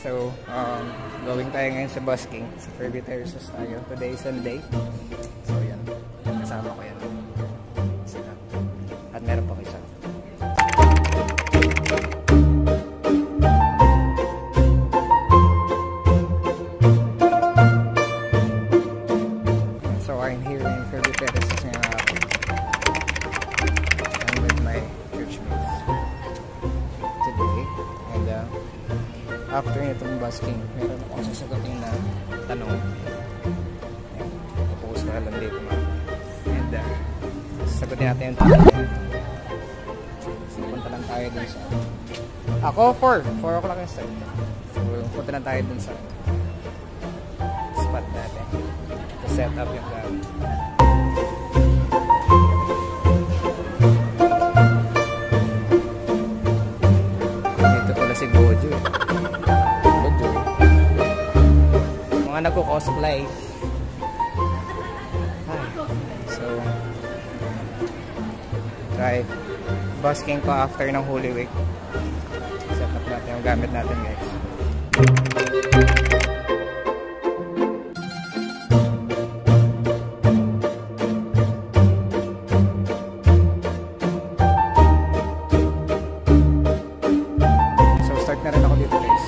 So, going tayo ngayon sa busking. Sa Fairview Terraces tayo. Today is Sunday. So, yan. Kasama ko yan. Sila. At meron pa isa. So, I'm here in Fairview Terraces ngayon ako. I'm with my church mates today. And, after nitong busking, meron akong sasagutin na tanong. Post na lang dito mga. And sasagutin natin yung tanong niya. So punta lang tayo dun sa... Ako 4 o'clock yung start. So punta lang tayo dun sa spot natin. To set up yung gamit. Dito pala si Gojo. Mga nagko-cosplay. So, try busking pa after ng Holy Week. Set up natin yung gamit natin, guys. So, start na rin ako dito, guys.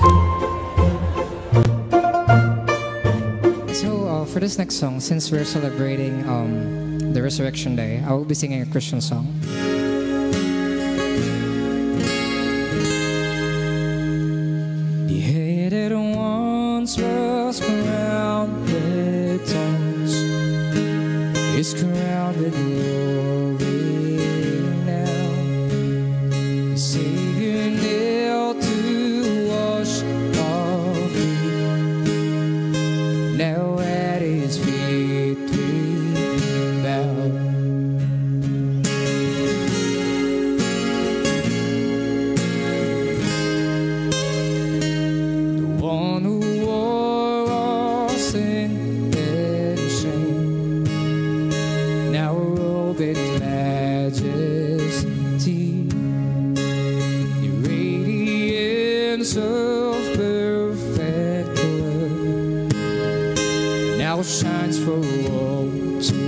For this next song, since we're celebrating the Resurrection Day, I will be singing a Christian song. The head that once was crowned with thorns is crowned with glory now. The Savior knelt to wash our feet. Now at His feet we bow. The one who wore our sin and shame, now robed in majesty, the radiance of perfect love now shines for all to see.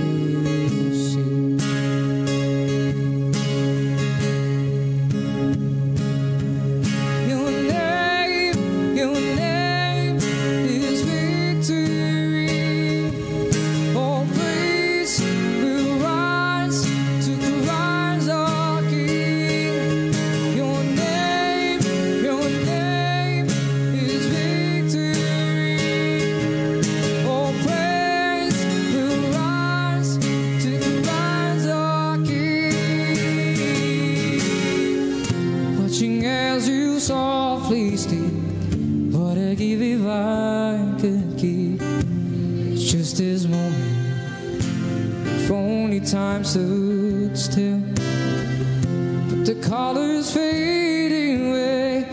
Your name is victory. All praise will rise to the rise of King. Your name is victory. All praise will rise to the rise of King. Watching as you softly sleep, what a gift if I could keep. It's just this moment, if only time stood still. But the colors fading away,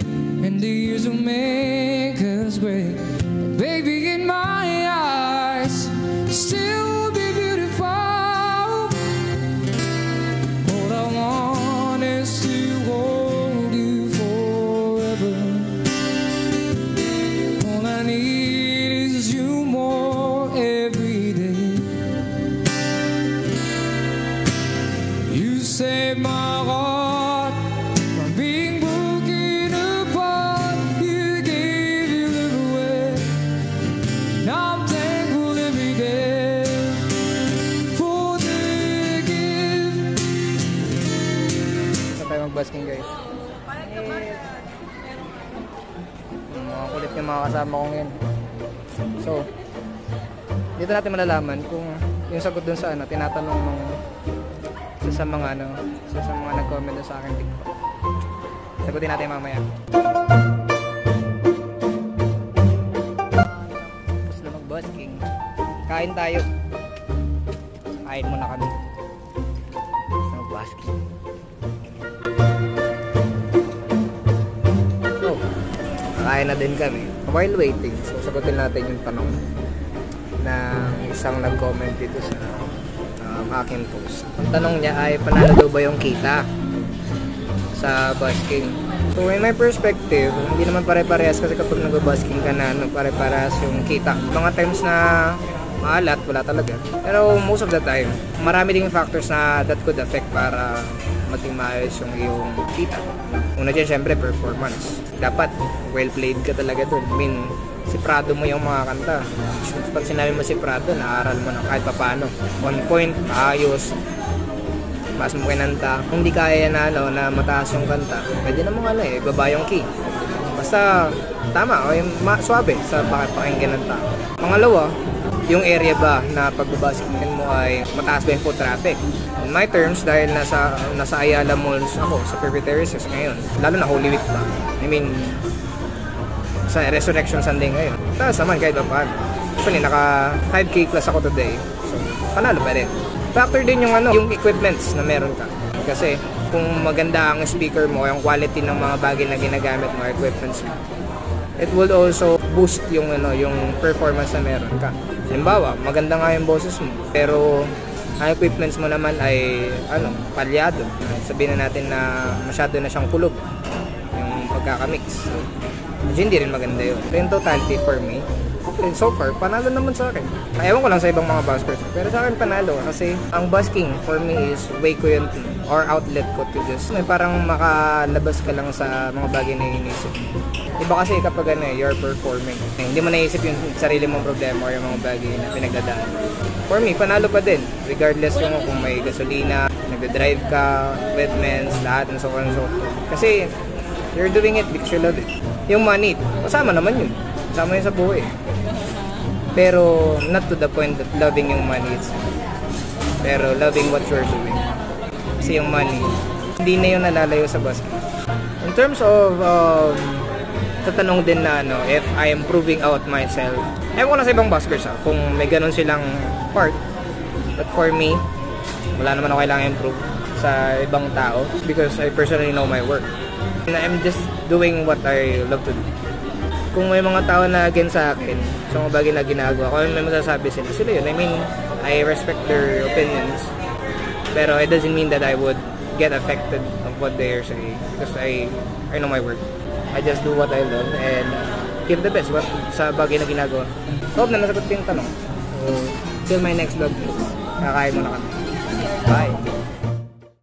and the years will make us gray. But baby, in my eyes, still be beautiful. All I want is to hold you forever. All I need is you more every day. You saved my heart from being broken apart. You gave your love away. Now I'm thankful every day for the gift. Saan tayo mag-busking, guys? Mga kulit yung mga kasama ko ngayon. So, dito natin malalaman kung yung sagot dun sa tinatanong nung sa mga nag-comment sa akin TikTok. Sagutin natin mamaya. Tapos na mag-busking. Kain tayo. Kain muna kami. Tapos na mag-busking. So, kain na din kami. While waiting, so sagutin natin yung tanong ng isang nag-comment dito sa aking post. Ang tanong niya ay panalo daw ba yung kita sa busking? So in my perspective, hindi naman pare-parehas kasi kapag nag-busking ka na, pare-parehas yung kita. Mga times na maalat, wala talaga. Pero most of the time, marami ding factors na that could affect para maging maayos yung iyong kita. Una dyan, syempre, performance. Dapat, well played ka talaga dun. I mean, siprado mo yung mga kanta. Pag sinabi mo siprado, naaral mo na kahit paano. On point, ayos, mas mo kinanta. Kung di kaya na, na mataas yung kanta, pwede namang baba yung key. Basta, tama, o yung suabe sa pakinggan ng tao. Pangalawa, yung area ba na pagbabasikin mo ay mataas ba yung foot traffic? In my terms, dahil nasa Ayala Malls ako, sa Fairview Terraces ngayon, lalo na Holy Week pa. I mean, sa Resurrection Sunday ngayon. Tapos naman kahit paano. Actually, naka 5K plus ako today. So, panalo pa rin. Factor din yung yung equipments na meron ka. Kasi kung maganda ang speaker mo, yung quality ng mga bagay na ginagamit mo, equipments mo, it will also boost yung yung performance na meron ka. Halimbawa, maganda nga yung boses mo, pero ang equipments mo naman ay palyado. Sabihin na natin na masyado na siyang kulog yung pagkakamix. Hindi rin maganda yun. So in totality for me, and so far, panalo naman sa akin. Ewan ko lang sa ibang mga buskers, pero sa akin panalo kasi ang busking for me is way ko yun or outlet ko to just may parang makalabas ka lang sa mga bagay na inisip. Iba kasi kapag you're performing, hindi mo naisip yung sarili mong problema or yung mga bagay na pinagdadaan. For me, panalo pa din. Regardless yung kung may gasolina, nagda-drive ka, equipments, lahat and so on and so forth. Kasi you're doing it because you love it. Yung money, kasama naman yun. Kasama yun sa buhay. Pero not to the point that loving yung money itself. Pero loving what you're doing. Kasi yung money, hindi na yun nalalayo sa busking. In terms of tatanong din na if I am proving out myself, ewan ko na sa ibang buskers kung may ganun silang part. But for me, wala naman ako kailangan improve sa ibang tao because I personally know my work. And I'm just doing what I love to do. Kung may mga tao na against sa akin, sa mga bagay na ginagawa ko, may masasabi sila yun. I mean, I respect their opinions. Pero it doesn't mean that I would get affected of what they are saying because I know my work. I just do what I love and give the best sa bagay na ginagawa. Hope na nasagot ko yung tanong. So, till my next vlog, kakain mo na kami. Bye!